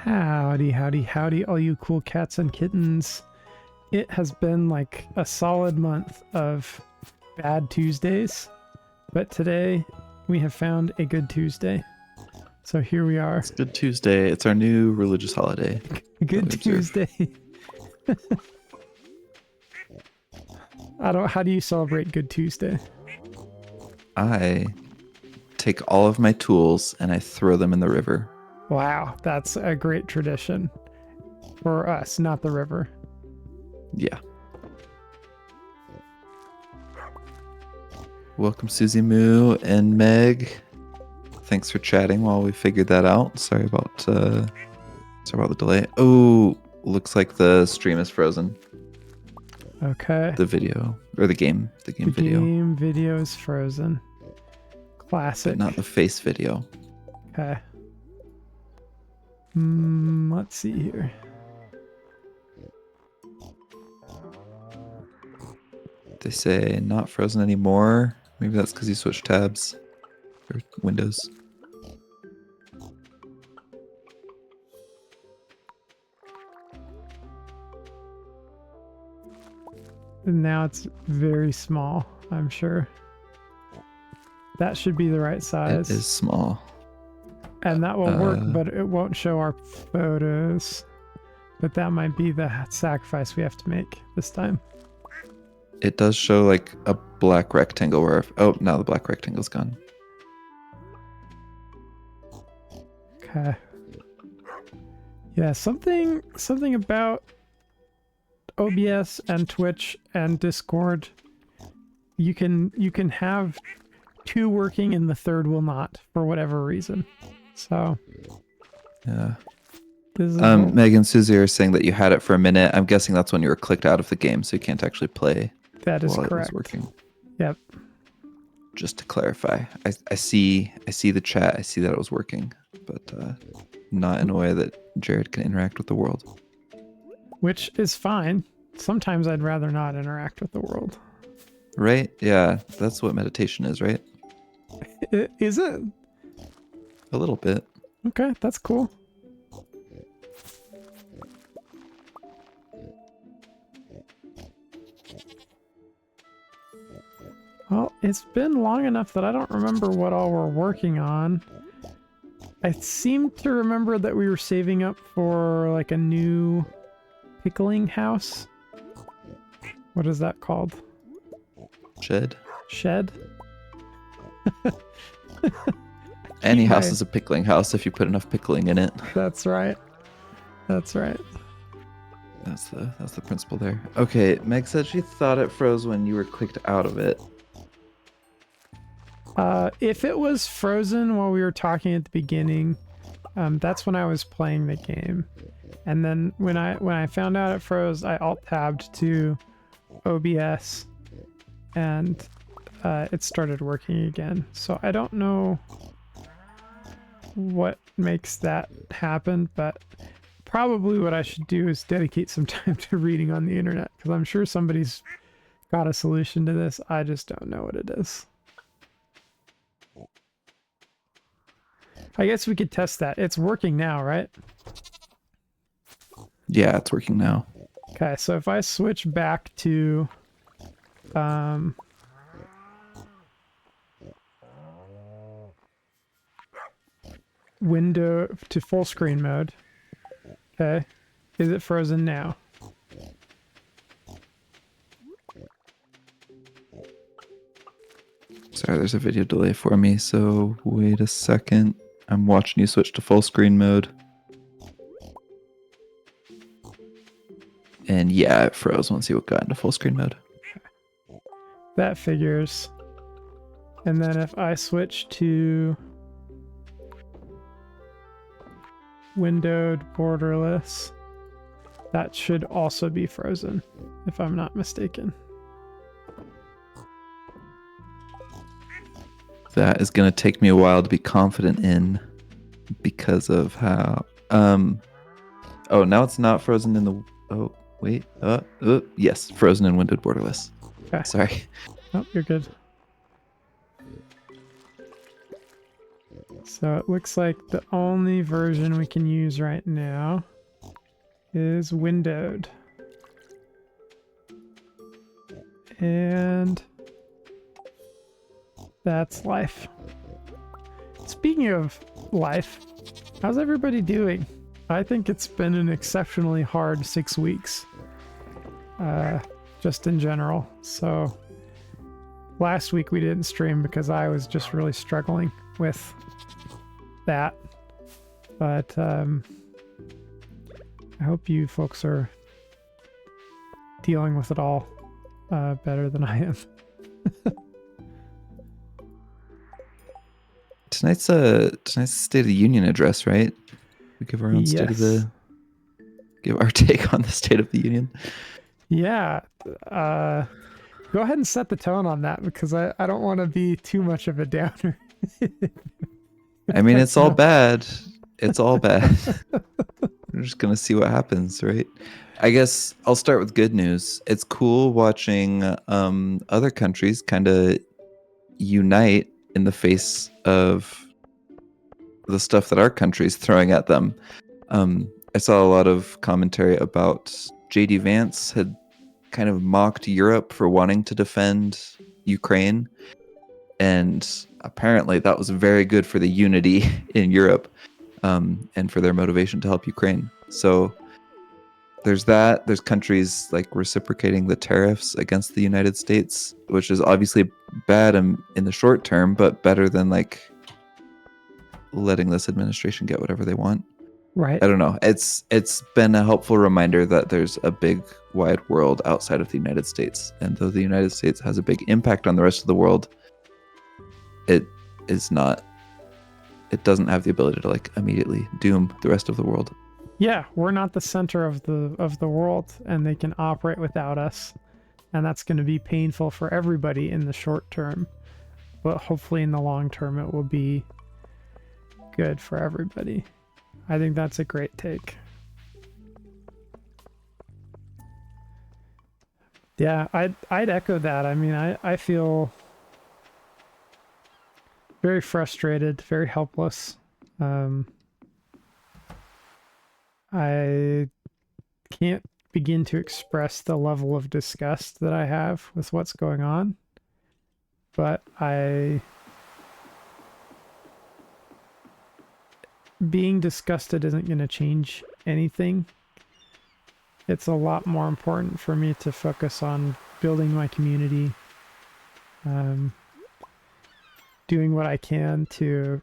Howdy, howdy, howdy, all you cool cats and kittens. It has been like a solid month of bad Tuesdays, but today we have found a good Tuesday. So here we are. It's Good Tuesday. It's our new religious holiday. Good Tuesday. How do you celebrate Good Tuesday? I take all of my tools and I throw them in the river. Wow, that's a great tradition. For us, not the river. Yeah. Welcome, Susie Moo and Meg. Thanks for chatting while we figured that out. Sorry about the delay. Oh, looks like the stream is frozen. Okay. The video or the game video. The game video is frozen. Classic. But not the face video. Okay. Let's see here. They say not frozen anymore. Maybe that's because you switched tabs or windows. And now it's very small, I'm sure. That should be the right size. It is small. And that will work, but it won't show our photos. But that might be the sacrifice we have to make this time. It does show like a black rectangle where... Oh, now the black rectangle's gone. Okay. Yeah, something about OBS and Twitch and Discord. You can have two working and the third will not for whatever reason. So Yeah. this is Meg and Susie are saying that you had it for a minute. I'm guessing that's when you were clicked out of the game, so you can't actually play. That is while correct. It was working. Yep. Just to clarify, I see the chat. I see that it was working, but not in a way that Jared can interact with the world. Which is fine. Sometimes I'd rather not interact with the world. Right? Yeah, that's what meditation is, right? Is it? A little bit. Okay, that's cool. Well, it's been long enough that I don't remember what all we're working on. I seem to remember that we were saving up for like a new pickling house. What is that called? Shed. Shed? Any house is a pickling house if you put enough pickling in it. That's right. That's right. That's the principle there. Okay, Meg said she thought it froze when you were clicked out of it. If it was frozen while we were talking at the beginning, that's when I was playing the game. And then when I found out it froze, I alt-tabbed to OBS and it started working again. So I don't know what makes that happen, but probably what I should do is dedicate some time to reading on the internet, because I'm sure somebody's got a solution to this. I just don't know what it is. I guess we could test that. It's working now, right? Yeah, it's working now. Okay, so if I switch back to window to full screen mode. Okay. Is it frozen now? Sorry, there's a video delay for me, so wait a second. I'm watching you switch to full screen mode. And yeah, it froze once you got into full screen mode. That figures. And then if I switch to windowed borderless, that should also be frozen, if I'm not mistaken. That is going to take me a while to be confident in because of how... Oh, now it's not frozen in the... Oh, wait. Yes, frozen in windowed borderless. Okay. Sorry. Oh, you're good. So it looks like the only version we can use right now is windowed. And that's life. Speaking of life, how's everybody doing? I think it's been an exceptionally hard 6 weeks. Just in general. So last week we didn't stream because I was just really struggling with that. But I hope you folks are dealing with it all better than I am. Tonight's State of the Union address, right? We give our own give our take on the State of the Union. Yeah. Go ahead and set the tone on that because I don't want to be too much of a downer. I mean, it's all bad. It's all bad. We're just gonna see what happens, right? I guess I'll start with good news. It's cool watching other countries kind of unite in the face of the stuff that our country's throwing at them. I saw a lot of commentary about J.D. Vance had kind of mocked Europe for wanting to defend Ukraine, and apparently that was very good for the unity in Europe, and for their motivation to help Ukraine. So there's that. There's countries like reciprocating the tariffs against the United States, which is obviously bad in the short term, but better than like letting this administration get whatever they want. Right. I don't know. It's been a helpful reminder that there's a big wide world outside of the United States. And though the United States has a big impact on the rest of the world, it doesn't have the ability to like immediately doom the rest of the world. Yeah, we're not the center of the world, and they can operate without us. And that's going to be painful for everybody in the short term. But hopefully in the long term it will be good for everybody. I think that's a great take. Yeah, I'd echo that. I mean, I feel very frustrated, very helpless. I can't begin to express the level of disgust that I have with what's going on. But being disgusted isn't going to change anything. It's a lot more important for me to focus on building my community, doing what I can to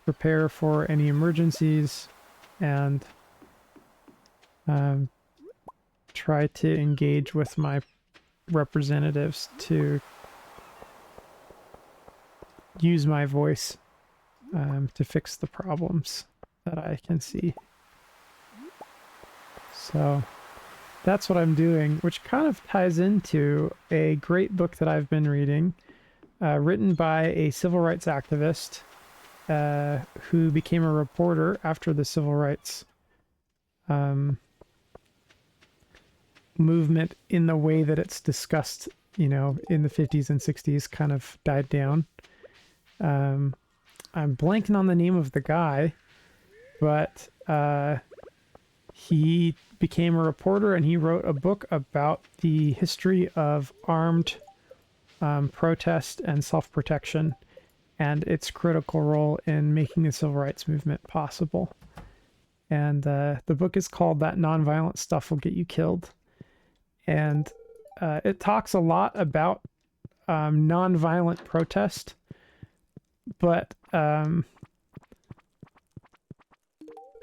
prepare for any emergencies, and try to engage with my representatives to use my voice to fix the problems that I can see. So that's what I'm doing, which kind of ties into a great book that I've been reading, written by a civil rights activist who became a reporter after the civil rights movement in the way that it's discussed, in the 50s and 60s kind of died down. I'm blanking on the name of the guy, but he became a reporter and he wrote a book about the history of armed protest and self-protection and its critical role in making the civil rights movement possible. And the book is called That Nonviolent Stuff Will Get You Killed. And it talks a lot about nonviolent protest, but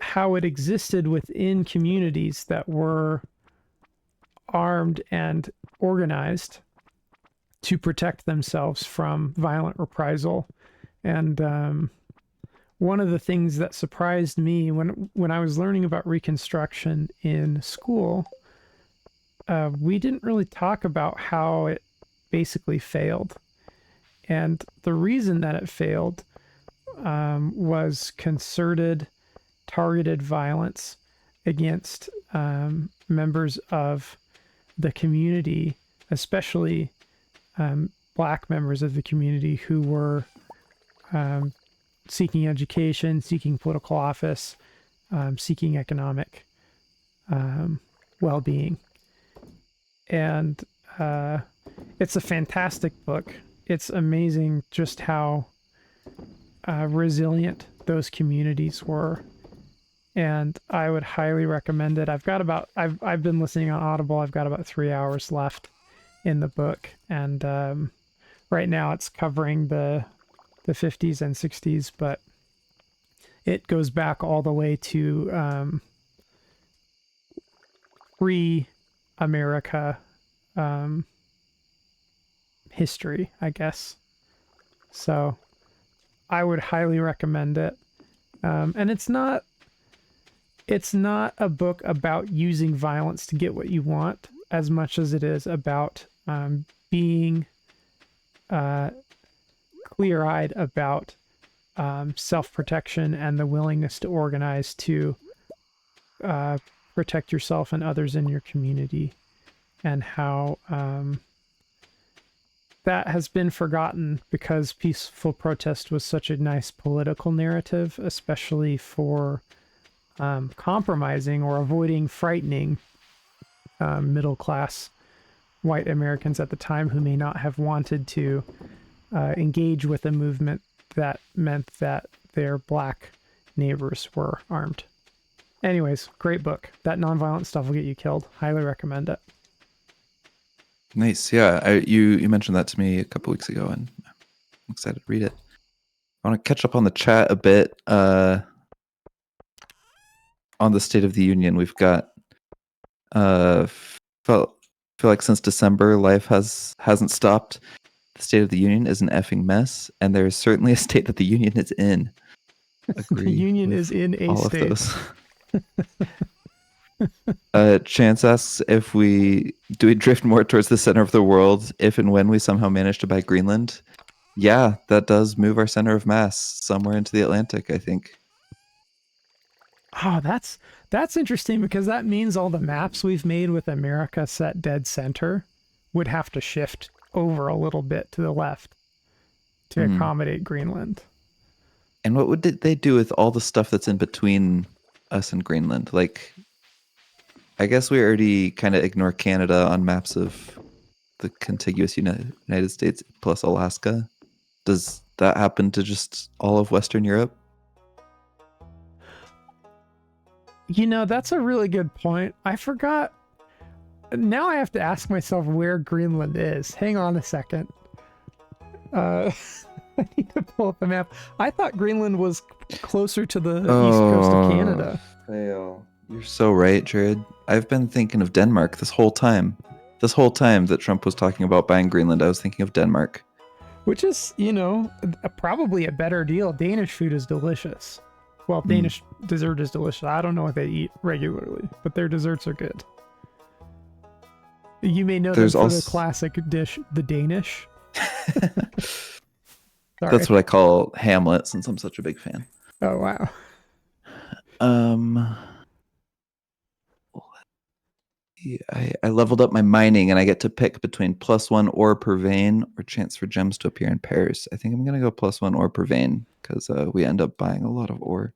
how it existed within communities that were armed and organized to protect themselves from violent reprisal. And one of the things that surprised me when I was learning about Reconstruction in school, we didn't really talk about how it basically failed. And the reason that it failed was concerted, targeted violence against members of the community, especially Black members of the community who were seeking education, seeking political office, seeking economic well-being. And it's a fantastic book. It's amazing just how resilient those communities were, and I would highly recommend it. I've been listening on Audible. I've got about 3 hours left in the book, and right now it's covering the 50s and 60s, but it goes back all the way to pre-America history, I guess. So I would highly recommend it. And it's not a book about using violence to get what you want as much as it is about being clear-eyed about self-protection and the willingness to organize to protect yourself and others in your community, and how that has been forgotten because peaceful protest was such a nice political narrative, especially for compromising or avoiding frightening middle-class white Americans at the time who may not have wanted to engage with a movement that meant that their black neighbors were armed. Anyways, great book. That nonviolent stuff will get you killed. Highly recommend it. Nice. Yeah, you mentioned that to me a couple weeks ago, and I'm excited to read it. I want to catch up on the chat a bit. On the State of the Union, we've got feel like since December, life hasn't stopped. The State of the Union is an effing mess, and there is certainly a state that the Union is in. Agree. The Union is in a all state. Of those. Chance asks if we drift more towards the center of the world if and when we somehow manage to buy Greenland. Yeah, that does move our center of mass somewhere into the Atlantic, I think. Oh, that's interesting, because that means all the maps we've made with America set dead center would have to shift over a little bit to the left to accommodate Greenland. And what would they do with all the stuff that's in between us and Greenland? Like, I guess we already kind of ignore Canada on maps of the contiguous United States plus Alaska. Does that happen to just all of Western Europe? You know, that's a really good point. I forgot. Now I have to ask myself where Greenland is. Hang on a second. I need to pull up a map. I thought Greenland was closer to the east coast of Canada. Fail. You're so right, Jared. I've been thinking of Denmark this whole time. This whole time that Trump was talking about buying Greenland, I was thinking of Denmark. Which is, probably a better deal. Danish food is delicious. Well, Danish dessert is delicious. I don't know what they eat regularly, but their desserts are good. You may know them for the classic dish, the Danish. That's what I call Hamlet, since I'm such a big fan. Oh, wow. I leveled up my mining, and I get to pick between +1 ore per vein or chance for gems to appear in pairs. I think I'm going to go +1 ore per vein, because we end up buying a lot of ore.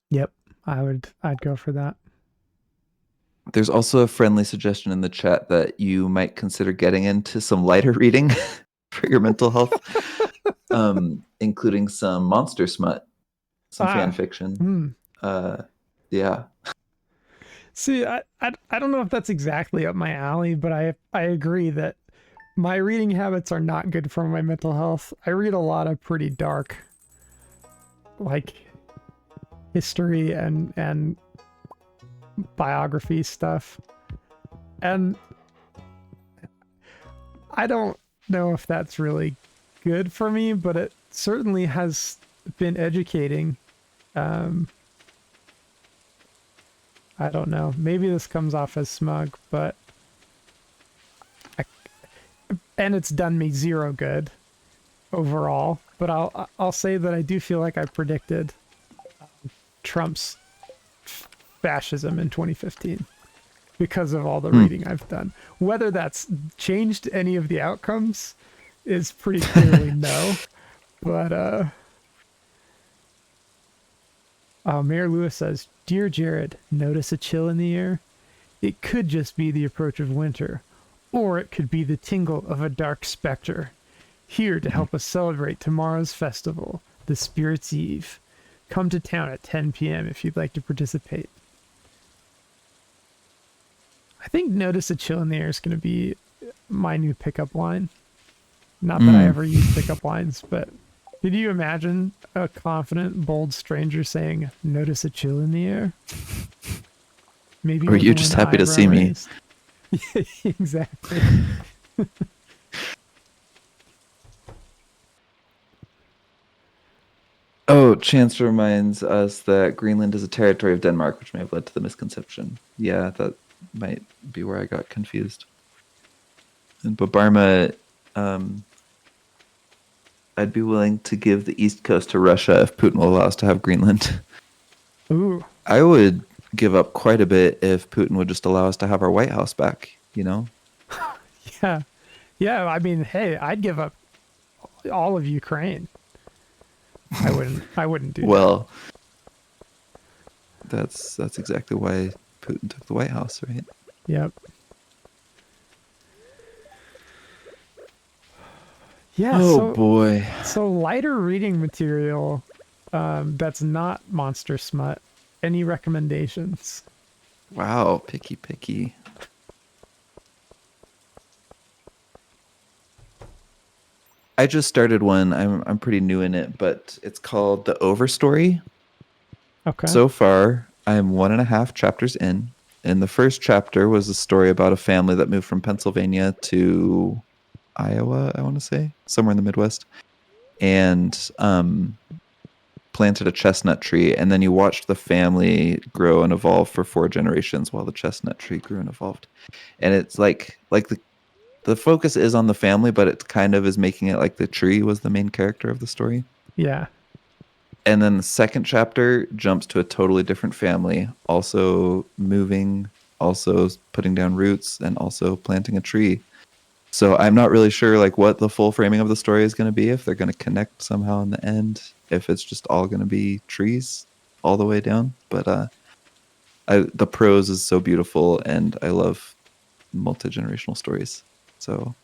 Yep, I'd go for that. There's also a friendly suggestion in the chat that you might consider getting into some lighter reading for your mental health, including some monster smut, some fan fiction. Yeah. See, I don't know if that's exactly up my alley, but I agree that my reading habits are not good for my mental health. I read a lot of pretty dark, like, history and biography stuff, and I don't know if that's really good for me, but it certainly has been educating. I don't know, maybe this comes off as smug, but and it's done me zero good overall, but I'll say that I do feel like I predicted Trump's fascism in 2015 because of all the reading I've done. Whether that's changed any of the outcomes is pretty clearly no, but Mayor Lewis says, "Dear Jared, notice a chill in the air? It could just be the approach of winter, or it could be the tingle of a dark specter. Here to help us celebrate tomorrow's festival, the Spirit's Eve. Come to town at 10 p.m. if you'd like to participate." I think "notice a chill in the air" is going to be my new pickup line. Not that I ever use pickup lines, but could you imagine a confident, bold stranger saying, "Notice a chill in the air"? Maybe Or with you just one happy to see eyebrow me. raised. Exactly. Oh, Chance reminds us that Greenland is a territory of Denmark, which may have led to the misconception. Yeah, that might be where I got confused. And Babarma, I'd be willing to give the East Coast to Russia if Putin will allow us to have Greenland. Ooh, I would give up quite a bit if Putin would just allow us to have our White House back, you know? yeah. Yeah, I mean, hey, I'd give up all of Ukraine. I wouldn't do that. Well, that's exactly why Putin took the White House, right? Yep. Yeah, Oh so boy. lighter reading material that's not monster smut. Any recommendations? Wow, picky. I just started one. I'm pretty new in it, but it's called The Overstory. Okay. So far, I'm 1.5 chapters in. And the first chapter was a story about a family that moved from Pennsylvania to Iowa, I want to say, somewhere in the Midwest, and planted a chestnut tree. And then you watched the family grow and evolve for 4 generations while the chestnut tree grew and evolved. And it's like the focus is on the family, but it kind of is making it like the tree was the main character of the story. Yeah. And then the second chapter jumps to a totally different family, also moving, also putting down roots, and also planting a tree. So I'm not really sure like what the full framing of the story is going to be, if they're going to connect somehow in the end, if it's just all going to be trees all the way down. But the prose is so beautiful, and I love multi-generational stories. So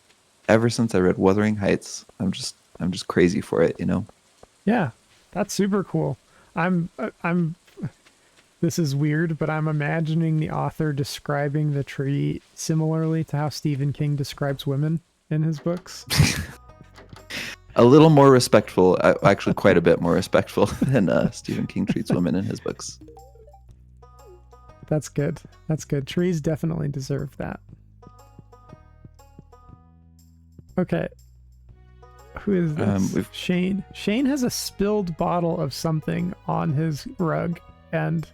ever since I read Wuthering Heights, I'm just crazy for it, you know. Yeah. That's super cool. I'm this is weird, but I'm imagining the author describing the tree similarly to how Stephen King describes women in his books. A little more respectful, actually quite a bit more respectful than Stephen King treats women in his books. That's good. That's good. Trees definitely deserve that. Okay. Who is this? Shane. Shane has a spilled bottle of something on his rug, and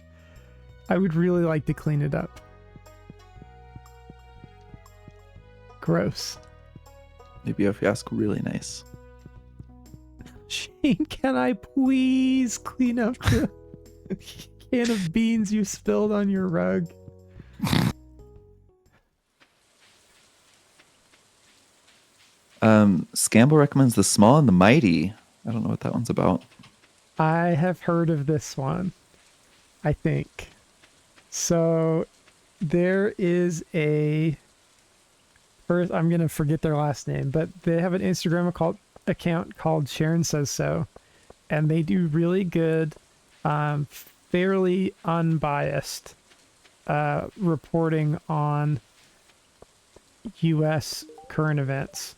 I would really like to clean it up. Gross. Maybe if you ask really nice. Shane, can I please clean up the can of beans you spilled on your rug? Scamble recommends The Small and the Mighty. I don't know what that one's about. I have heard of this one, I think. So there is a first, I'm gonna forget their last name, but they have an Instagram account called Sharon Says So, and they do really good, fairly unbiased reporting on U.S. current events.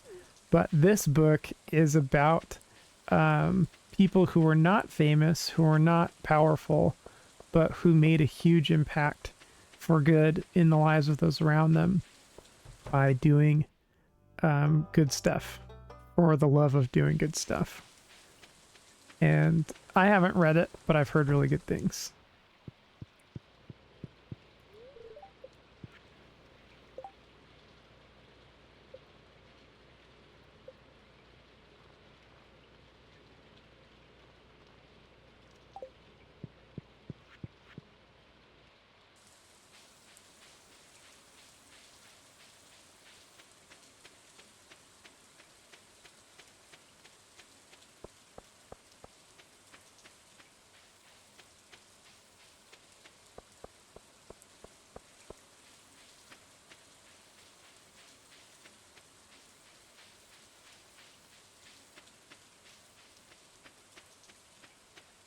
But this book is about people who were not famous, who were not powerful, but who made a huge impact for good in the lives of those around them by doing good stuff, or the love of doing good stuff. And I haven't read it, but I've heard really good things.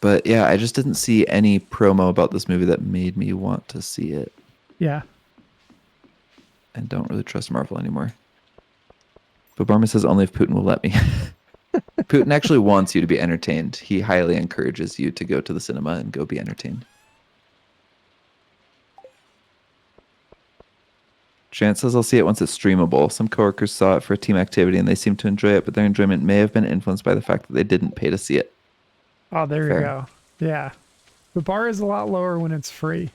But yeah, I just didn't see any promo about this movie that made me want to see it. Yeah. I don't really trust Marvel anymore. But Barma says only if Putin will let me. Putin actually wants you to be entertained. He highly encourages you to go to the cinema and go be entertained. Chance says I'll see it once it's streamable. Some coworkers saw it for a team activity and they seem to enjoy it, but their enjoyment may have been influenced by the fact that they didn't pay to see it. Oh, there Fair. you go. Yeah. The bar is a lot lower when it's free.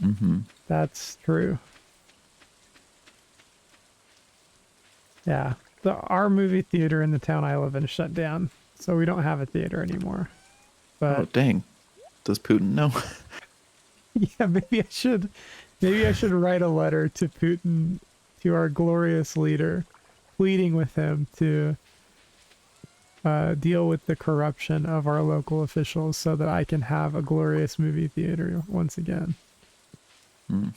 Mm-hmm. That's true. Yeah. Our movie theater in the town I live in shut down, so we don't have a theater anymore. But Oh, dang. Does Putin know? yeah, maybe I should write a letter to Putin, to our glorious leader, pleading with him to deal with the corruption of our local officials so that I can have a glorious movie theater once again. Hmm.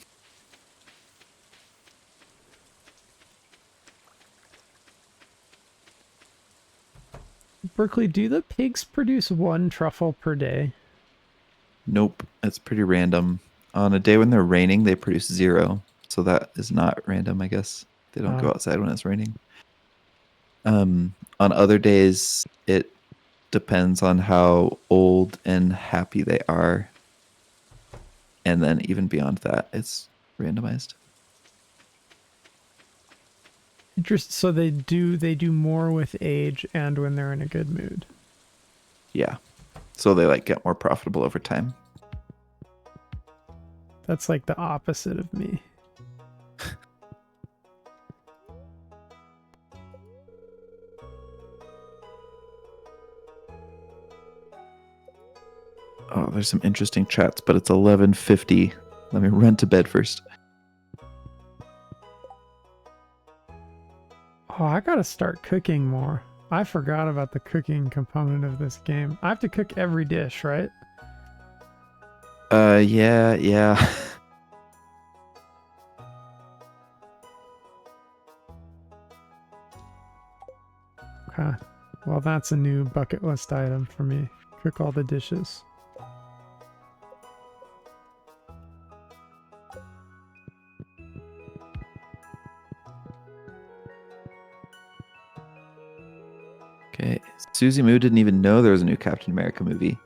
Berkeley, do the pigs produce one truffle per day? Nope. It's pretty random. On a day when they're raining, they produce 0. So that is not random, I guess. They don't go outside when it's raining. On other days, it depends on how old and happy they are. And then even beyond that, it's randomized. Interesting. So they do more with age and when they're in a good mood. Yeah. So they like get more profitable over time. That's like the opposite of me. Oh, there's some interesting chats, but it's 11:50. Let me run to bed first. Oh, I gotta start cooking more. I forgot about the cooking component of this game. I have to cook every dish, right? Yeah. Okay. Well, that's a new bucket list item for me. Cook all the dishes. Okay. Susie Moo didn't even know there was a new Captain America movie.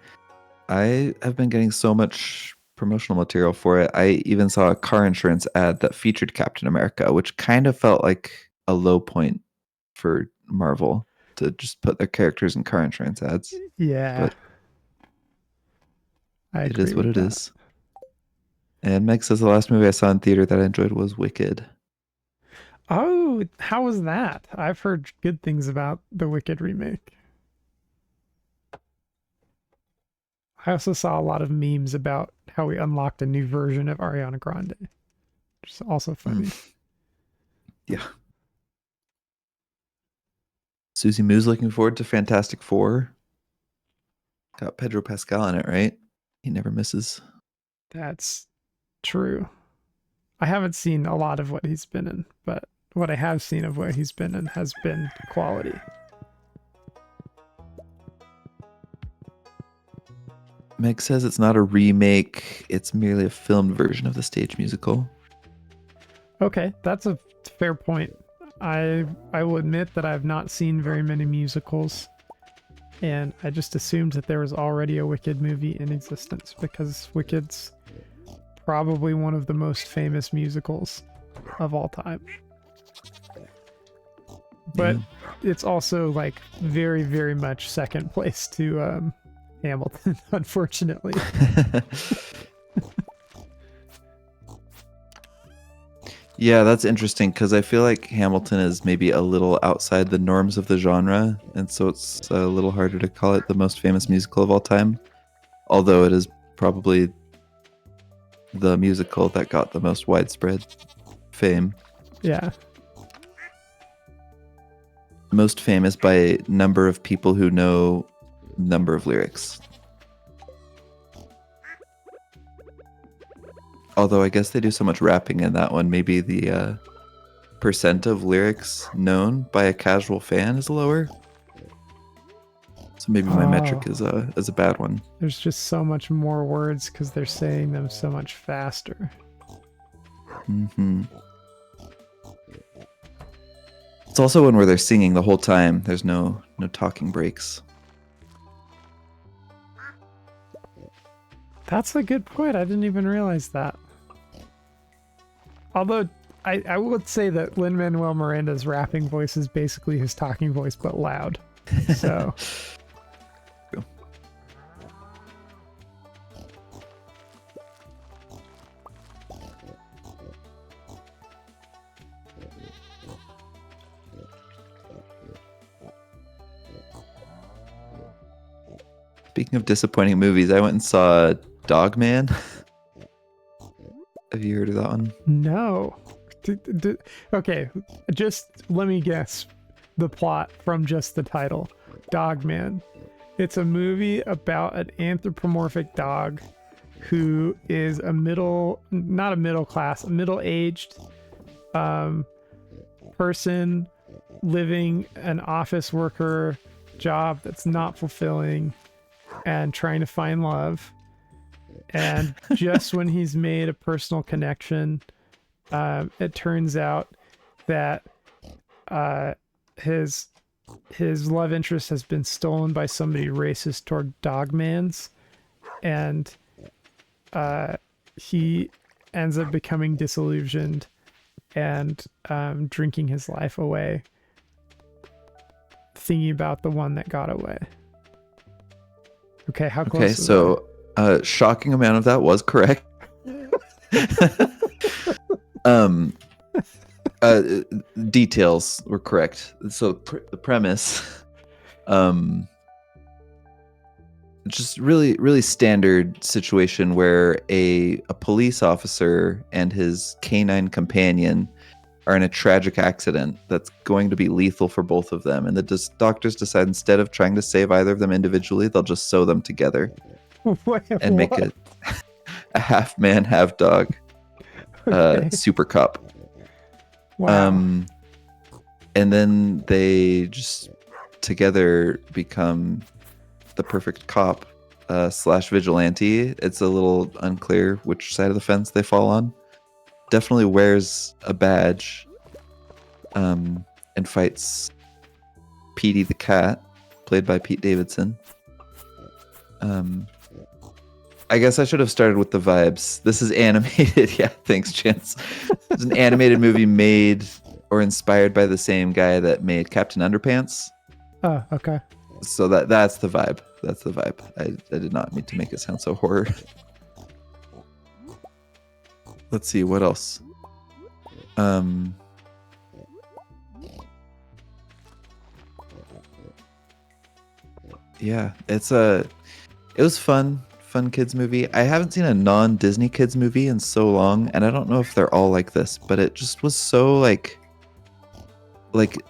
I have been getting so much promotional material for it. I even saw a car insurance ad that featured Captain America, which kind of felt like a low point for Marvel to just put their characters in car insurance ads. Yeah. But I it agree is what with it that. is. And Meg says the last movie I saw in theater that I enjoyed was Wicked. Oh, how was that? I've heard good things about the Wicked remake. I also saw a lot of memes about how we unlocked a new version of Ariana Grande, which is also funny. Yeah. Susie Moo's looking forward to Fantastic Four. Got Pedro Pascal in it, right? He never misses. That's true. I haven't seen a lot of what he's been in, but what I have seen of what he's been in has been quality. Meg says it's not a remake, it's merely a filmed version of the stage musical. Okay, that's a fair point. I will admit that I've not seen very many musicals, and I just assumed that there was already a Wicked movie in existence because Wicked's probably one of the most famous musicals of all time. But it's also like very, very much second place to Hamilton, unfortunately. Yeah, that's interesting because I feel like Hamilton is maybe a little outside the norms of the genre, and so it's a little harder to call it the most famous musical of all time. Although it is probably the musical that got the most widespread fame. Yeah. Most famous by number of people who know number of lyrics. Although I guess they do so much rapping in that one, maybe the percent of lyrics known by a casual fan is lower. So So maybe my Oh, metric is a bad one. there's just so much more words because they're saying them so much faster. Hmm. It's also one where they're singing the whole time. There's no talking breaks. That's a good point. I didn't even realize that. Although I would say that Lin-Manuel Miranda's rapping voice is basically his talking voice, but loud. So Speaking of disappointing movies, I went and saw Dogman. Have you heard of that one? no. Okay, just let me guess the plot from just the title. Dogman. It's a movie about an anthropomorphic dog who is a not a middle class, a middle-aged person living an office worker job that's not fulfilling and trying to find love. And just when he's made a personal connection, it turns out that his love interest has been stolen by somebody racist toward Dogman's, and he ends up becoming disillusioned and drinking his life away, thinking about the one that got away. Okay, how close? Okay, so shocking amount of that was correct. um, details were correct. So the premise, just really standard situation where a police officer and his canine companion are in a tragic accident that's going to be lethal for both of them, and the doctors decide instead of trying to save either of them individually, they'll just sew them together and make it a half man, half dog super cup. Wow. And then they just together become the perfect cop slash vigilante. It's a little unclear which side of the fence they fall on. Definitely wears a badge and fights Petey the cat, played by Pete Davidson. I guess I should have started with the vibes. This is animated. Yeah, thanks, Chance. It's an animated movie made or inspired by the same guy that made Captain Underpants. Oh, okay. So that's the vibe. That's the vibe. I did not mean to make it sound so horror. Let's see, what else? Yeah, it was fun kids movie. I haven't seen a non-Disney kids movie in so long, and I don't know if they're all like this, but it just was so like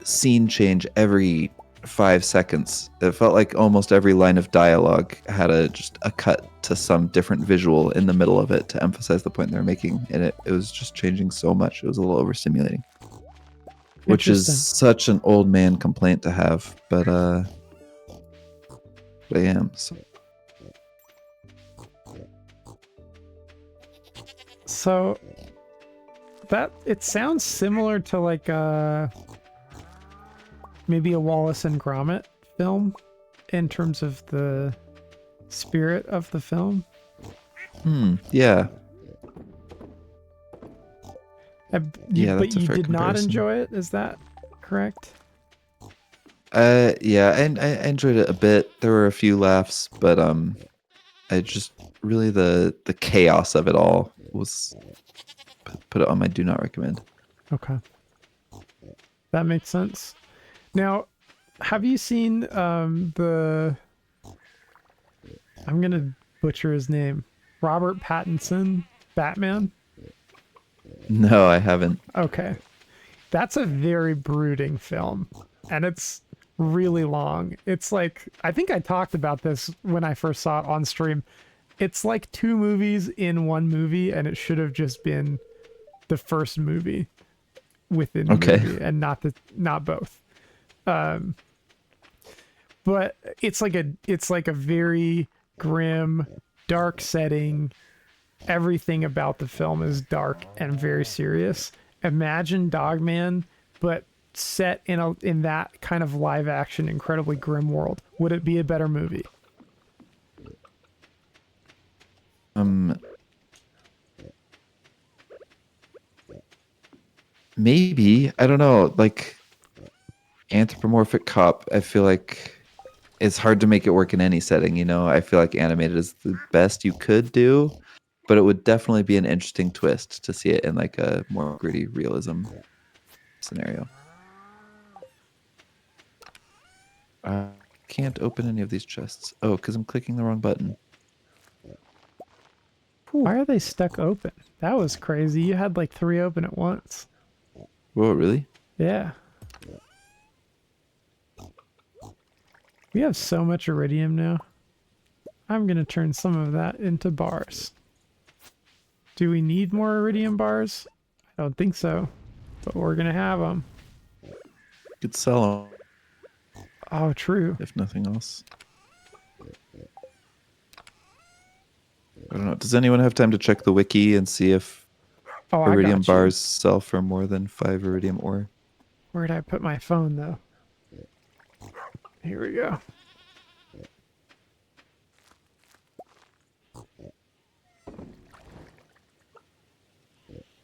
scene change every 5 seconds. It felt like almost every line of dialogue had just a cut to some different visual in the middle of it to emphasize the point they're making, and it was just changing so much. It was a little overstimulating, which is such an old man complaint to have, but I am. So that it sounds similar to like maybe a Wallace and Gromit film in terms of the spirit of the film. Yeah. But that's a you fair did not comparison. enjoy it, is that correct? Yeah, and I enjoyed it a bit. There were a few laughs, but I just really the chaos of it all was put it on my do not recommend. Okay, that makes sense. Now, have you seen the? I'm gonna butcher his name. Robert Pattinson Batman? No, I haven't. Okay. That's a very brooding film, and it's really long. It's like, I think I talked about this when I first saw it on stream. It's like 2 movies in 1 movie, and it should have just been the first movie within the movie and not both. But but it's like a very grim, dark setting. Everything about the film is dark and very serious. Imagine Dogman, but set in that kind of live action, incredibly grim world. Would it be a better movie? Um, maybe, I don't know. Like anthropomorphic cop, I feel like it's hard to make it work in any setting. You know, I feel like animated is the best you could do, but it would definitely be an interesting twist to see it in like a more gritty realism scenario. I can't open any of these chests. Oh, because I'm clicking the wrong button. Why are they stuck open? That was crazy. You had like 3 open at once. Whoa, really? Yeah. We have so much iridium now. I'm going to turn some of that into bars. Do we need more iridium bars? I don't think so, but we're going to have them. Could sell them Oh, true. if nothing else. I don't know. Does anyone have time to check the wiki and see if Oh, I iridium got you. bars sell for more than 5 iridium ore? Where'd I put my phone, though? Here we go.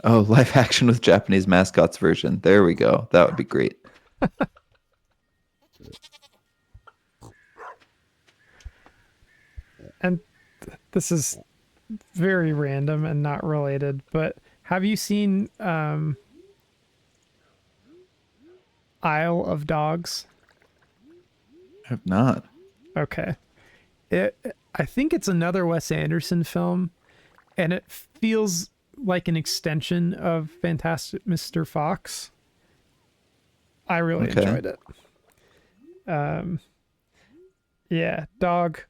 Oh, live action with Japanese mascots version. There we go. That would be great. And this is very random and not related, but have you seen Isle of Dogs? I have not. Okay. I think it's another Wes Anderson film, and it feels like an extension of Fantastic Mr. Fox. I really Okay. enjoyed it. Yeah, dog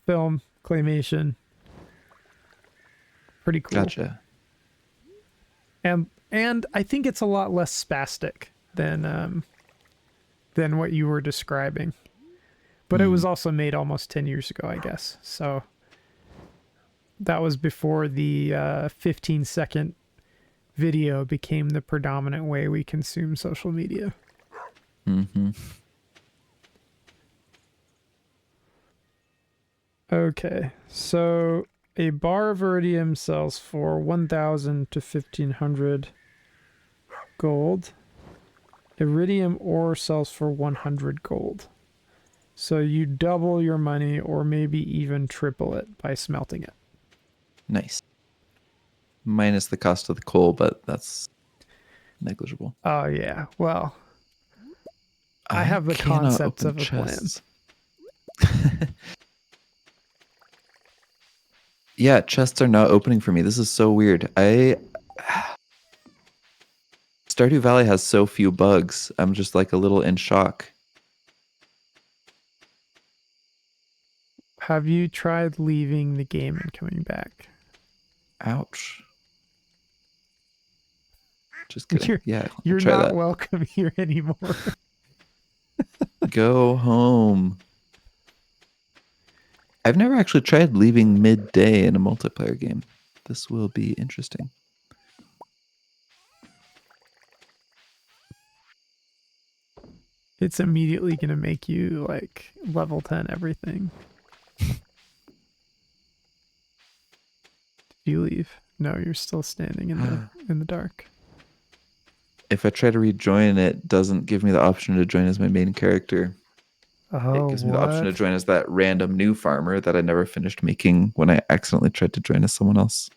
film claymation. Pretty cool. Gotcha. And I think it's a lot less spastic than what you were describing. But it was also made almost 10 years ago, I guess. So that was before the 15-second video became the predominant way we consume social media. Mm-hmm. Okay, so a bar of iridium sells for 1,000 to 1,500 gold. Iridium ore sells for 100 gold. So you double your money or maybe even triple it by smelting it. Nice. Minus the cost of the coal, but that's negligible. Oh, yeah. Well, I have the cannot concepts open of a plan. chests. Yeah, chests are not opening for me. This is so weird. Stardew Valley has so few bugs. I'm just like a little in shock. Have you tried leaving the game and coming back? Ouch. Just kidding. You're, I'll you're try not that. welcome here anymore. Go home. I've never actually tried leaving midday in a multiplayer game. This will be interesting. It's immediately going to make you like level 10 everything. Did you leave? No, you're still standing in the dark. If I try to rejoin, it doesn't give me the option to join as my main character. Oh, It gives me the what? option to join as that random new farmer that I never finished making when I accidentally tried to join as someone else.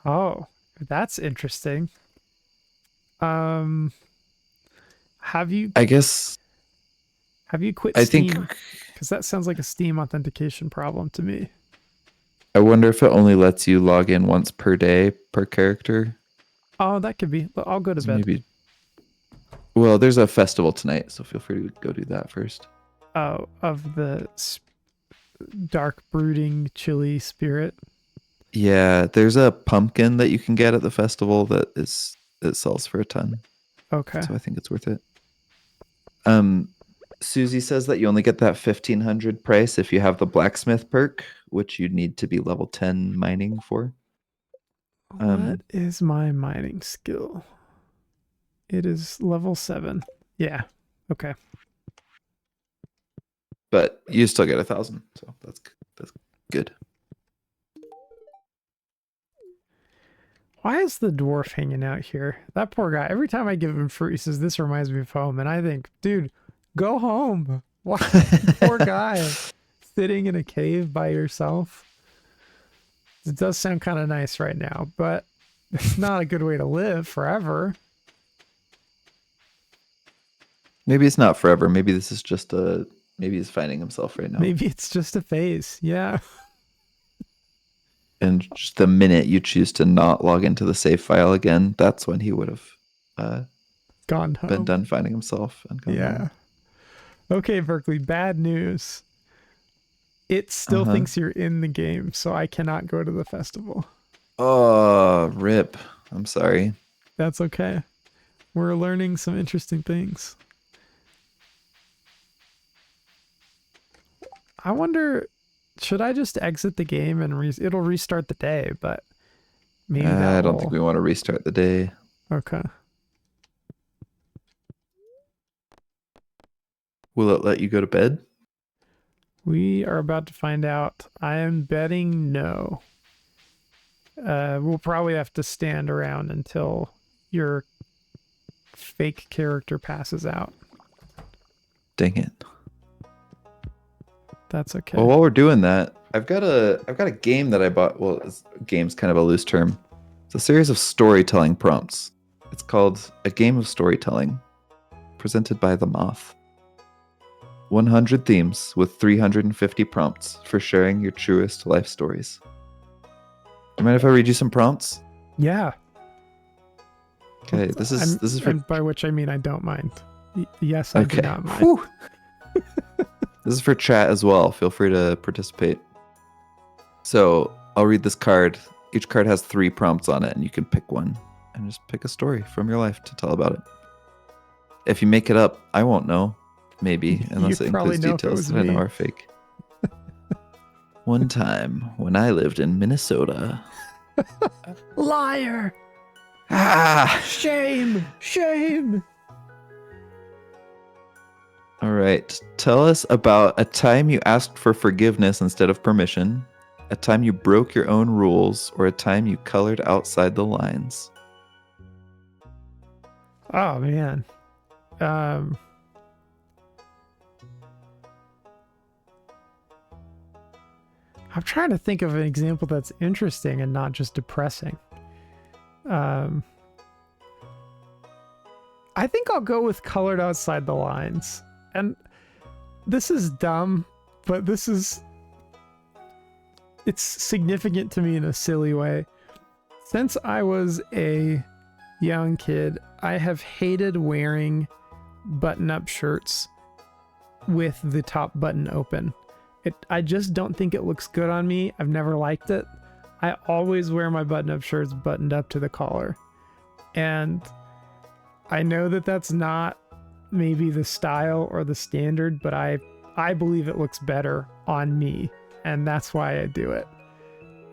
Oh, that's interesting. Have you I guess quit I Steam? think Because that sounds like a Steam authentication problem to me. I wonder if it only lets you log in once per day per character. Oh, that could be. I'll go to So bed. maybe. Well, there's a festival tonight, so feel free to go do that first. Oh, of the dark, brooding, chilly spirit. Yeah, there's a pumpkin that you can get at the festival that sells for a ton. Okay. So I think it's worth it. Susie says that you only get that 1500 price if you have the blacksmith perk, which you need to be level 10 mining for. What is my mining skill? It is level 7. Yeah. Okay. But you still get 1000, so that's good. Why is the dwarf hanging out here? That poor guy. Every time I give him fruit, he says, "This reminds me of home." And I think, dude, go home. Why? Poor guy. Sitting in a cave by yourself. It does sound kind of nice right now, but it's not a good way to live forever. Maybe it's not forever. Maybe this is just maybe he's finding himself right now. Maybe it's just a phase. Yeah. And just the minute you choose to not log into the save file again, that's when he would have Gone home. been done finding himself and gone Yeah. home. Okay, Berkeley, bad news. It still thinks you're in the game, so I cannot go to the festival. Oh, rip. I'm sorry. That's okay. We're learning some interesting things. I wonder, should I just exit the game and it'll restart the day, but maybe I don't think we want to restart the day. Okay. Will it let you go to bed? We are about to find out. I am betting no. We'll probably have to stand around until your fake character passes out. Dang it. That's okay. Well, while we're doing that, I've got a game that I bought. Well, game's kind of a loose term. It's a series of storytelling prompts. It's called A Game of Storytelling, presented by The Moth. 100 themes with 350 prompts for sharing your truest life stories. You mind if I read you some prompts? Yeah. Okay, this is for... And by which I mean I don't mind. Yes, I do not mind. Whew. This is for chat as well. Feel free to participate. So I'll read this card. Each card has 3 prompts on it, and you can pick one and just pick a story from your life to tell about it. If you make it up, I won't know. Maybe, unless it includes details that I know are fake. One time when I lived in Minnesota. Liar! Ah! Shame! Shame! All right. Tell us about a time you asked for forgiveness instead of permission, a time you broke your own rules, or a time you colored outside the lines. Oh, man. I'm trying to think of an example that's interesting and not just depressing. I think I'll go with colored outside the lines. And this is dumb, but it's significant to me in a silly way. Since I was a young kid, I have hated wearing button-up shirts with the top button open. I just don't think it looks good on me. I've never liked it. I always wear my button-up shirts buttoned up to the collar. And I know that that's not maybe the style or the standard, but I believe it looks better on me, and that's why I do it.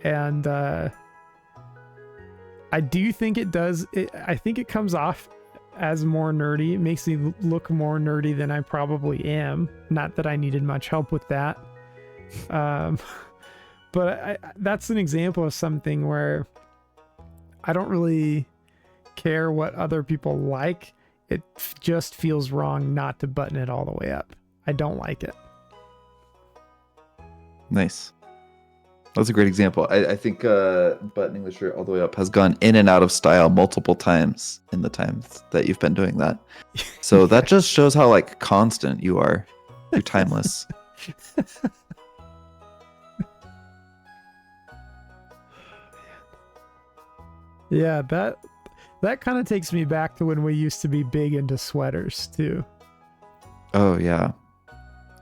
And I do think it does. I think it comes off as more nerdy. It makes me look more nerdy than I probably am. Not that I needed much help with that. But that's an example of something where I don't really care what other people like. It just feels wrong not to button it all the way up. I don't like it. Nice. That's a great example. I think buttoning the shirt all the way up has gone in and out of style multiple times in the times that you've been doing that. So that just shows how like constant you are. You're timeless. Yeah, that kind of takes me back to when we used to be big into sweaters too. Oh yeah.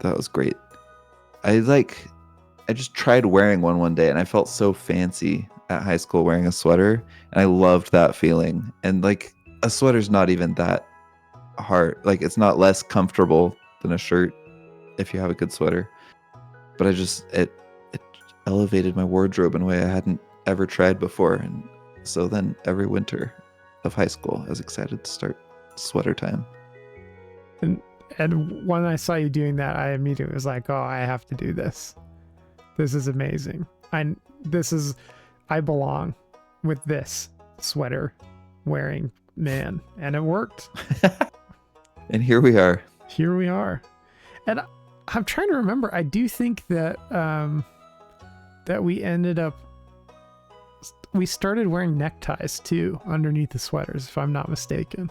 That was great. I just tried wearing one day and I felt so fancy at high school wearing a sweater, and I loved that feeling. And like a sweater's not even that hard. Like it's not less comfortable than a shirt if you have a good sweater. But it elevated my wardrobe in a way I hadn't ever tried before. And so then every winter of high school, I was excited to start sweater time. And when I saw you doing that, I immediately was like, oh, I have to do this. This is amazing. I belong with this sweater wearing man. And it worked. And here we are. Here we are. And I'm trying to remember. I do think that that we started wearing neckties too underneath the sweaters, if I'm not mistaken.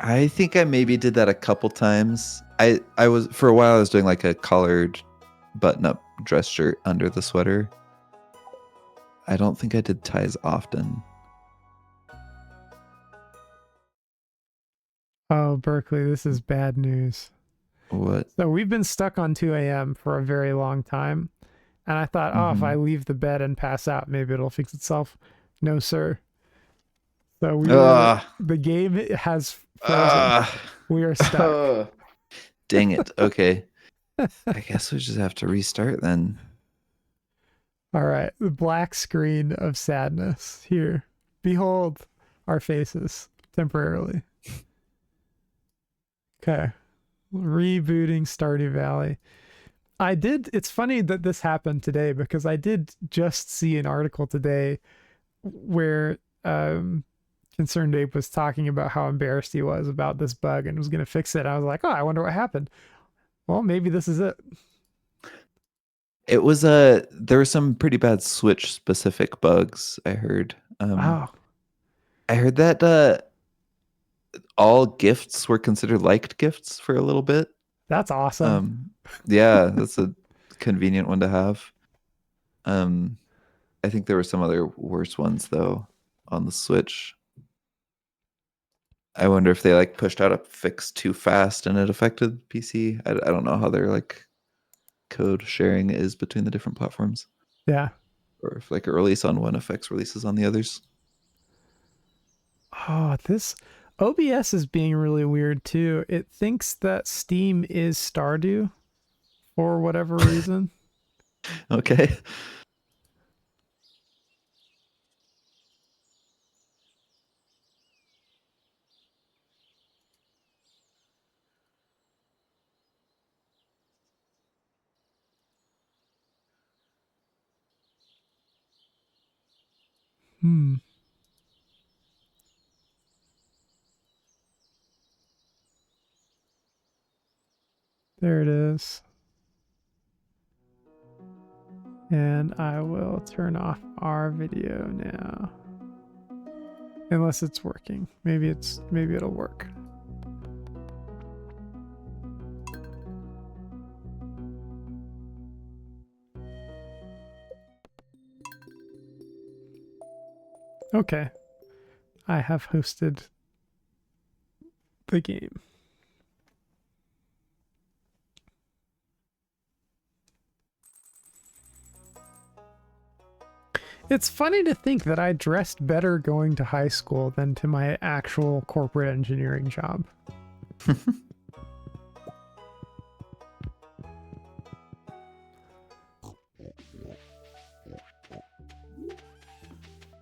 I think I maybe did that a couple times. I was, for a while I was doing like a collared button-up dress shirt under the sweater. I don't think I did ties often. Oh, Berkeley, this is bad news. What? So we've been stuck on 2 a.m. for a very long time. And I thought, oh, if I leave the bed and pass out, maybe it'll fix itself. No, sir. So the game has frozen. We are stuck. Dang it. Okay. I guess we just have to restart then. All right. The black screen of sadness. Here. Behold our faces temporarily. Okay. Rebooting Stardew Valley. It's funny that this happened today because I did just see an article today where Concerned Ape was talking about how embarrassed he was about this bug and was going to fix it. I was like, oh, I wonder what happened. Well, maybe this is it. It was there were some pretty bad Switch specific bugs, I heard. Wow. I heard that all gifts were considered liked gifts for a little bit. That's awesome. Yeah, that's a convenient one to have. I think there were some other worse ones though on the Switch. I wonder if they like pushed out a fix too fast and it affected PC. I don't know how their like code sharing is between the different platforms. Yeah. Or if like a release on one affects releases on the others. Oh, this OBS is being really weird too. It thinks that Steam is Stardew for whatever reason. Okay. There it is. And I will turn off our video now. Unless it's working. Maybe it'll work. Okay. I have hosted the game. It's funny to think that I dressed better going to high school than to my actual corporate engineering job.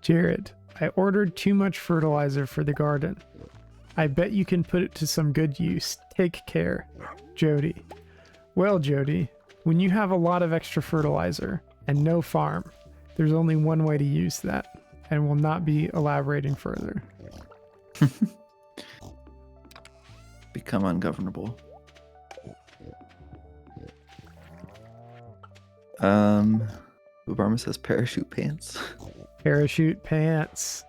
Jared, I ordered too much fertilizer for the garden. I bet you can put it to some good use. Take care. Jody. Well, Jody, when you have a lot of extra fertilizer and no farm, there's only one way to use that, and will not be elaborating further. Become ungovernable. Obama says parachute pants. Parachute pants.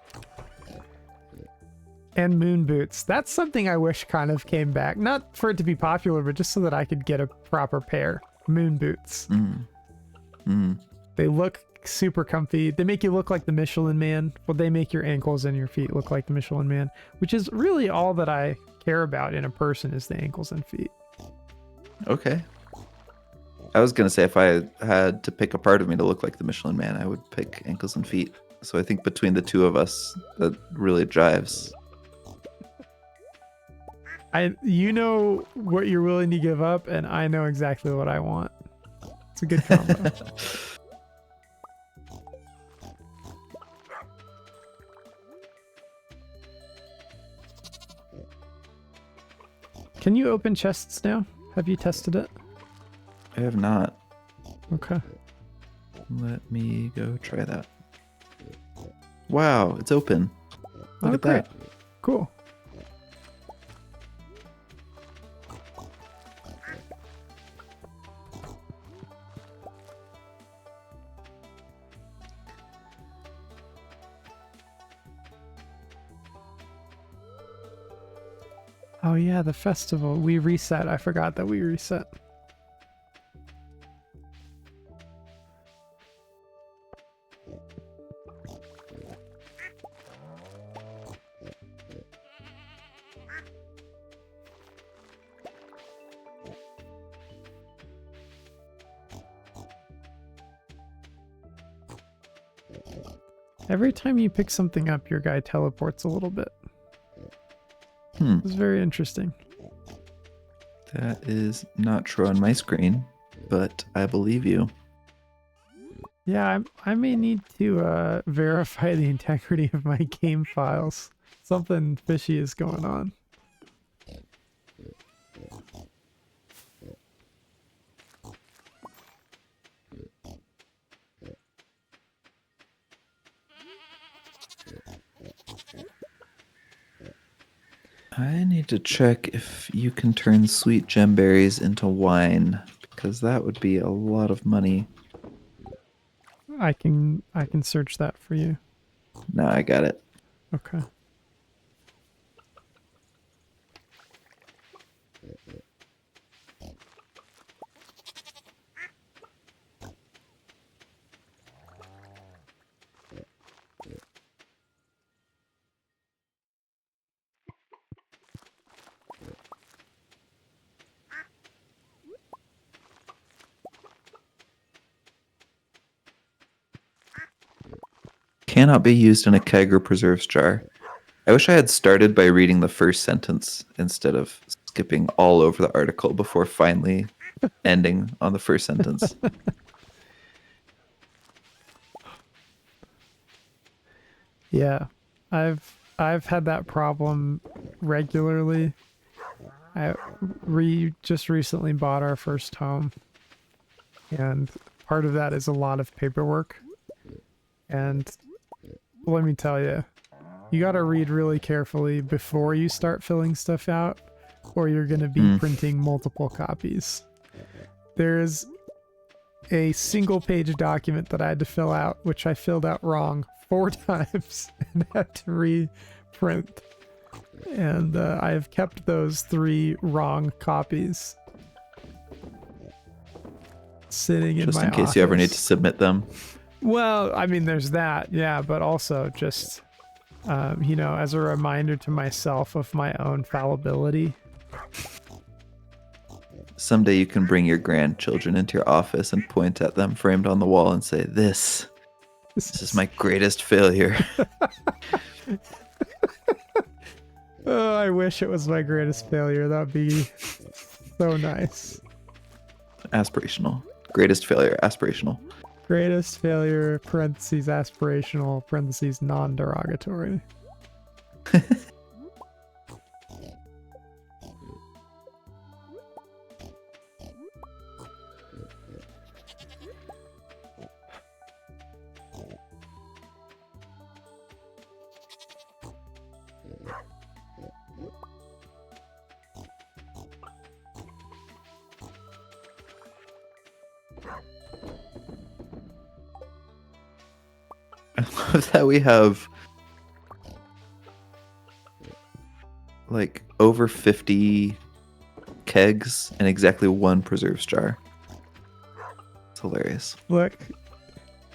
And moon boots. That's something I wish kind of came back. Not for it to be popular, but just so that I could get a proper pair. Moon boots. They look super comfy. They make you look like the Michelin Man. Well, they make your ankles and your feet look like the Michelin Man, which is really all that I care about in a person is the ankles and feet. Okay. I was going to say if I had to pick a part of me to look like the Michelin Man, I would pick ankles and feet. So I think between the two of us, that really jives. You know what you're willing to give up, and I know exactly what I want. It's a good combo. Can you open chests now? Have you tested it? I have not. Okay. Let me go try that. Wow, it's open. Look at great. that. Cool. Oh yeah, the festival. We reset. I forgot that we reset. Every time you pick something up, your guy teleports a little bit. It's very interesting. That is not true on my screen, but I believe you. Yeah, I may need to verify the integrity of my game files. Something fishy is going on. I need to check if you can turn sweet gemberries into wine, because that would be a lot of money. I can search that for you. No, I got it. Okay. Cannot be used in a keg or preserves jar. I wish I had started by reading the first sentence instead of skipping all over the article before finally ending on the first sentence. Yeah. I've had that problem regularly. Just recently bought our first home, and part of that is a lot of paperwork. And let me tell you, you got to read really carefully before you start filling stuff out, or you're going to be printing multiple copies. There's a single page document that I had to fill out, which I filled out wrong 4 times and had to reprint. And I have kept those 3 wrong copies sitting in my office. Just in case you ever need to submit them. Well, I mean, there's that, yeah, but also just, you know, as a reminder to myself of my own fallibility. Someday you can bring your grandchildren into your office and point at them framed on the wall and say, This is my greatest failure. Oh, I wish it was my greatest failure. That'd be so nice. Aspirational. Greatest failure, aspirational. Greatest failure, parentheses, aspirational, parentheses, non-derogatory. I love that we have like over 50 kegs and exactly 1 preserves jar. It's hilarious. Look,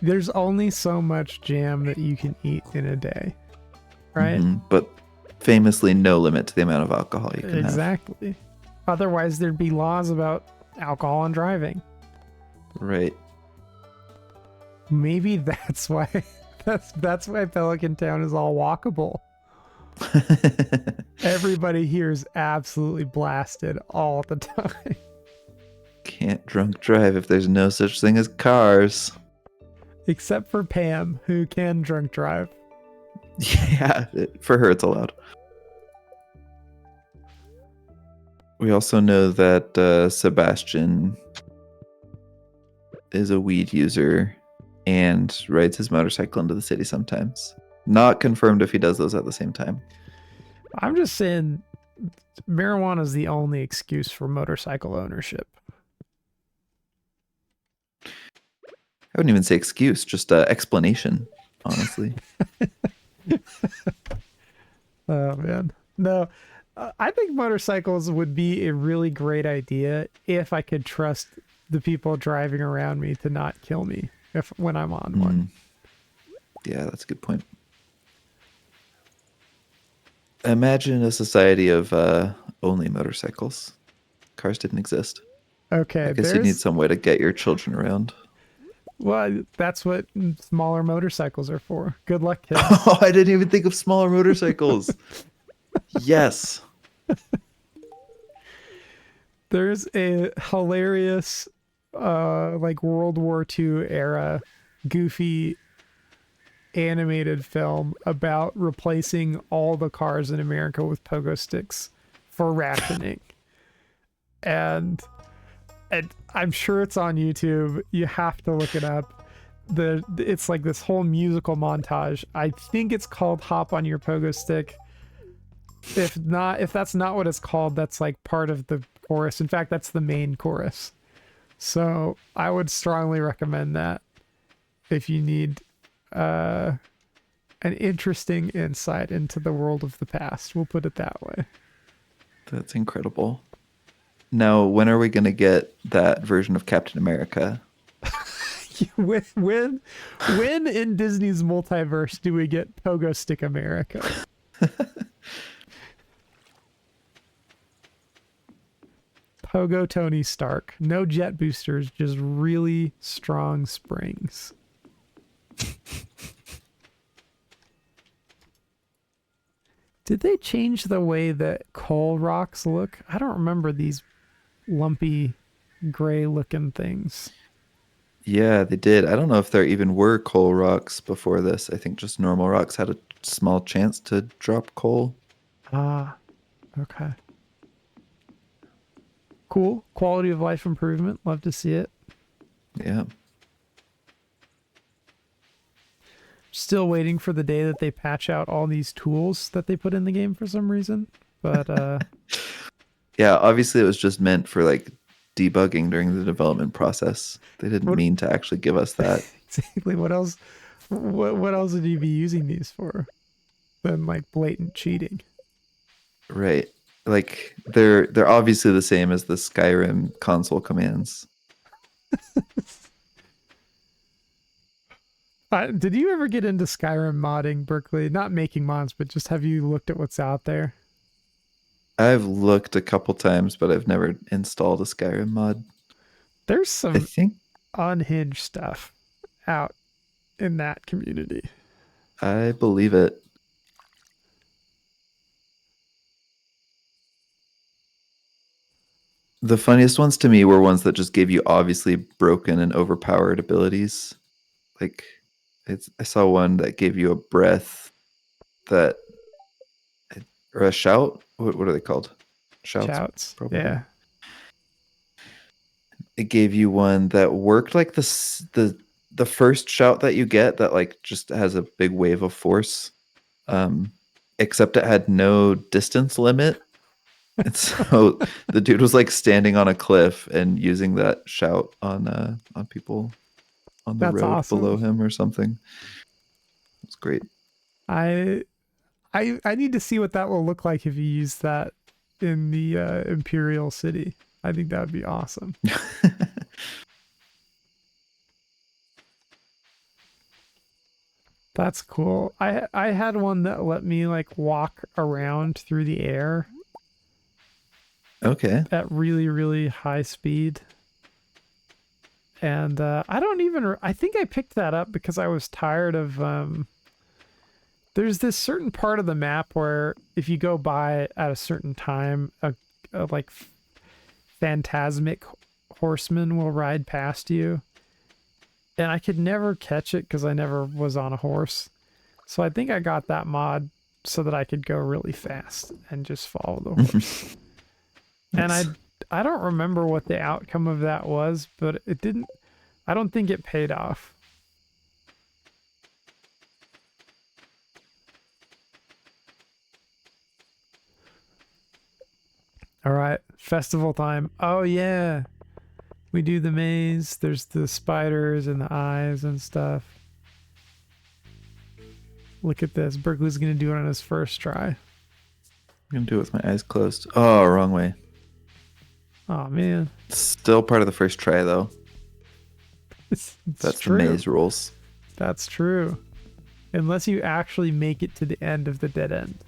there's only so much jam that you can eat in a day, right? But famously no limit to the amount of alcohol you can have. Exactly. Otherwise, there'd be laws about alcohol and driving. Right. Maybe that's why that's why Pelican Town is all walkable. Everybody here is absolutely blasted all the time. Can't drunk drive if there's no such thing as cars. Except for Pam, who can drunk drive. Yeah, for her it's allowed. We also know that Sebastian is a weed user and rides his motorcycle into the city sometimes. Not confirmed if he does those at the same time. I'm just saying marijuana is the only excuse for motorcycle ownership. I wouldn't even say excuse, just explanation, honestly. Oh, man. No, I think motorcycles would be a really great idea if I could trust the people driving around me to not kill me when I'm on one. Yeah, that's a good point. Imagine a society of only motorcycles. Cars didn't exist. Okay, I guess you need some way to get your children around. Well, that's what smaller motorcycles are for. Good luck, kids. Oh, I didn't even think of smaller motorcycles. Yes. There's a hilarious like World War II era goofy animated film about replacing all the cars in America with pogo sticks for rationing. and I'm sure it's on YouTube. You have to look it up. It's like this whole musical montage. I think it's called Hop on Your Pogo Stick. If that's not what it's called, that's like part of the chorus. In fact, that's the main chorus. So I would strongly recommend that if you need an interesting insight into the world of the past. We'll put it that way. That's incredible. Now, when are we going to get that version of Captain America? when in Disney's multiverse do we get Pogo Stick America? Pogo Tony Stark. No jet boosters, just really strong springs. Did they change the way that coal rocks look? I don't remember these lumpy gray looking things. Yeah, they did. I don't know if there even were coal rocks before this. I think just normal rocks had a small chance to drop coal. Ah, okay. Cool. Quality of life improvement. Love to see it. Yeah. Still waiting for the day that they patch out all these tools that they put in the game for some reason. But yeah, obviously it was just meant for like debugging during the development process. They didn't mean to actually give us that. Exactly. What else? What else would you be using these for than like blatant cheating? Right. Like they're obviously the same as the Skyrim console commands. Did you ever get into Skyrim modding, Berkeley? Not making mods, but just have you looked at what's out there? I've looked a couple times, but I've never installed a Skyrim mod. There's I some think unhinged stuff out in that community. I believe it. The funniest ones to me were ones that just gave you obviously broken and overpowered abilities. Like I saw one that gave you a breath that or a shout. What are they called? Shouts. Probably. Yeah. It gave you one that worked like the first shout that you get that like just has a big wave of force. Except it had no distance limit. And so the dude was like standing on a cliff and using that shout on people on the That's road awesome. below him or something. It's great. I need to see what that will look like if you use that in the Imperial City. I think that would be awesome. That's cool. I had one that let me like walk around through the air. Okay. At really, really high speed. And I think I picked that up because I was tired of There's this certain part of the map where if you go by it at a certain time, a like phantasmic horseman will ride past you, and I could never catch it because I never was on a horse. So I think I got that mod so that I could go really fast and just follow the horse. And Nice. I don't remember what the outcome of that was, but it didn't. I don't think it paid off. All right, festival time. Oh yeah, we do the maze. There's the spiders and the eyes and stuff. Look at this. Berkeley's gonna do it on his first try. I'm gonna do it with my eyes closed. Oh, wrong way. Oh man, Still part of the first try though. it's That's true. the maze rules. That's true. Unless you actually make it to the end of the dead end.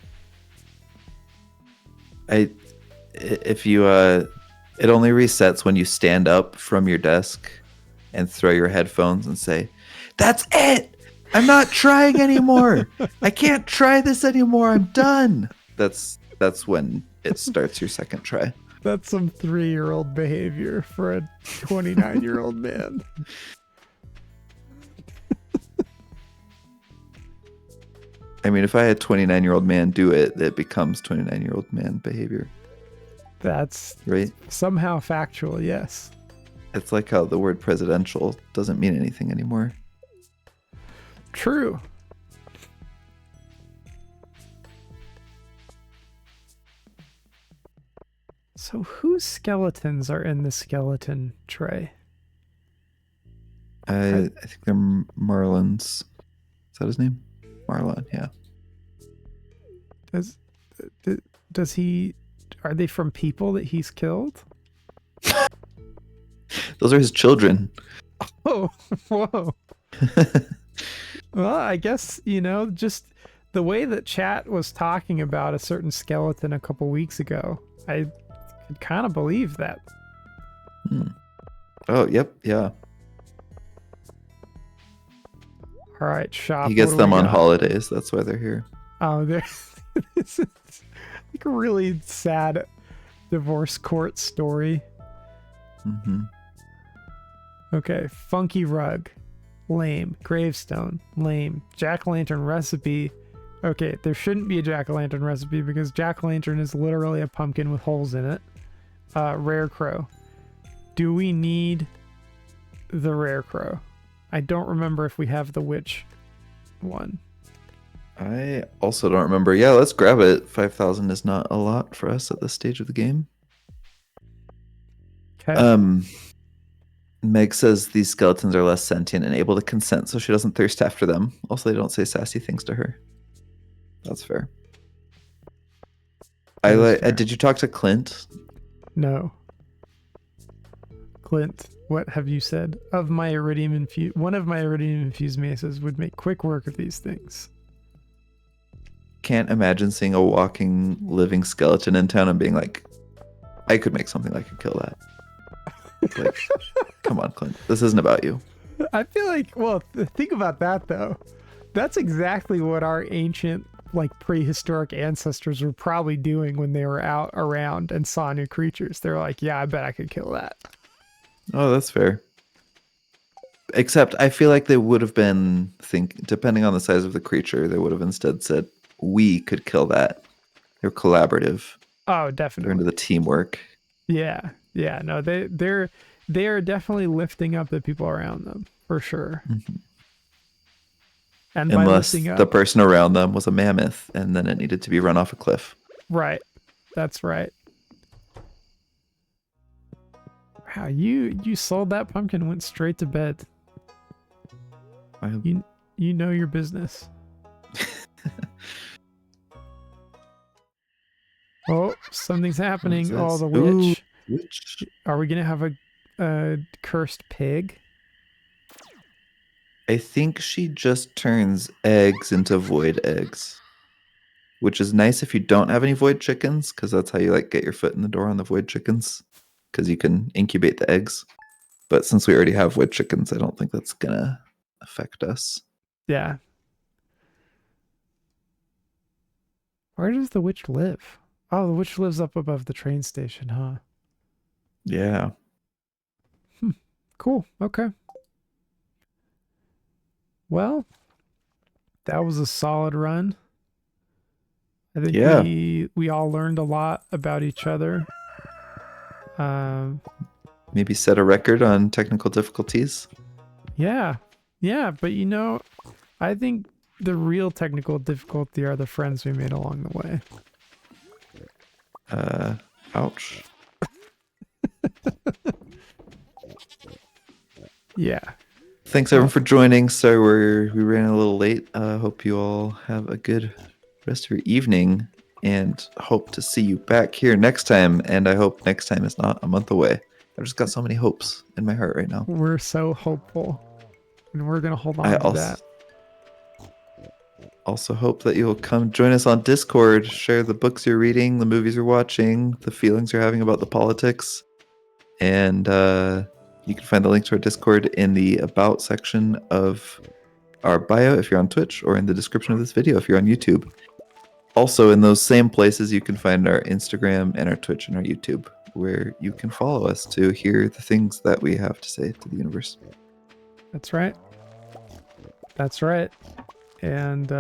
If you it only resets when you stand up from your desk and throw your headphones and say, "That's it. I'm not trying anymore. I can't try this anymore. I'm done." That's when it starts your second try. That's some 3-year-old behavior for a 29-year-old man. I mean, if I had 29-year-old man do it, it becomes 29-year-old man behavior, That's right? somehow factual, yes. It's like how the word presidential doesn't mean anything anymore. True. So whose skeletons are in the skeleton tray? I think they're Marlon's. Is that his name? Marlon, yeah. Does he, are they from people that he's killed? Those are his children. Oh, whoa. Well, I guess, just the way that chat was talking about a certain skeleton a couple weeks ago, I could kind of believe that. Oh, yep, yeah. All right, shop. He gets what do them we on got? holidays. That's why they're here. Oh, there's this is like a really sad divorce court story. Hmm. Okay, funky rug, lame. Gravestone, lame. Jack-o'-lantern recipe. Okay, there shouldn't be a jack-o'-lantern recipe because jack-o'-lantern is literally a pumpkin with holes in it. Rare crow. Do we need the rare crow? I don't remember if we have the witch one. I also don't remember. Yeah, let's grab it. 5,000 is not a lot for us at this stage of the game. Okay. Meg says these skeletons are less sentient and able to consent, so she doesn't thirst after them. Also, they don't say sassy things to her. That's fair. That is fair. Did you talk to Clint? No. Clint, what have you said? One of my iridium infused mesas would make quick work of these things. Can't imagine seeing a walking, living skeleton in town and being like, I could make something that could kill that. It's like, come on, Clint. This isn't about you. I feel like, well, think about that though. That's exactly what our ancient, like prehistoric ancestors were probably doing when they were out around and saw new creatures. They're like, yeah, I bet I could kill that. Oh, that's fair. Except I feel like they would have been depending on the size of the creature, they would have instead said, we could kill that. They're collaborative. Oh, They're definitely. into the teamwork. Yeah. Yeah. No, they are definitely lifting up the people around them for sure. Mm-hmm. And by Unless lifting up, the person around them was a mammoth and then it needed to be run off a cliff. right. That's right. Wow, you sold that pumpkin and went straight to bed. You know your business. Oh, something's happening. Oh, the witch. Ooh, witch. Are we gonna have a cursed pig? I think she just turns eggs into void eggs, which is nice if you don't have any void chickens, because that's how you like get your foot in the door on the void chickens, because you can incubate the eggs. But since we already have void chickens, I don't think that's gonna affect us. Yeah. Where does the witch live? Oh, the witch lives up above the train station, huh? Yeah. Cool. Okay. Well, that was a solid run. I think Yeah. we all learned a lot about each other. Um, Maybe set a record on technical difficulties. yeah, yeah, but I think the real technical difficulty are the friends we made along the way. Ouch. Yeah. Thanks everyone Well, for joining. Sorry we ran a little late. Hope you all have a good rest of your evening and hope to see you back here next time. And I hope next time is not a month away. I've just got so many hopes in my heart right now. we're so hopeful, and we're gonna hold I on to that. also hope that you'll come join us on Discord, share the books you're reading, the movies you're watching, the feelings you're having about the politics. And you can find the link to our Discord in the About section of our bio if you're on Twitch, or in the description of this video if you're on YouTube. Also, in those same places, you can find our Instagram and our Twitch and our YouTube, where you can follow us to hear the things that we have to say to the universe. That's right. That's right. And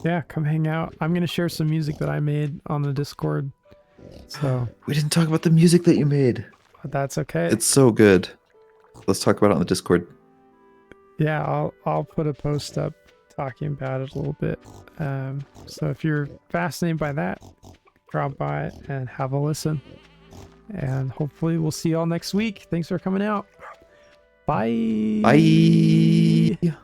yeah, come hang out. I'm gonna share some music that I made on the Discord. So We didn't talk about the music that you made. that's okay. It's so good. Let's talk about it on the Discord. Yeah, I'll put a post up talking about it a little bit. So if you're fascinated by that, drop by and have a listen. And hopefully we'll see y'all next week. Thanks for coming out. Bye. Bye.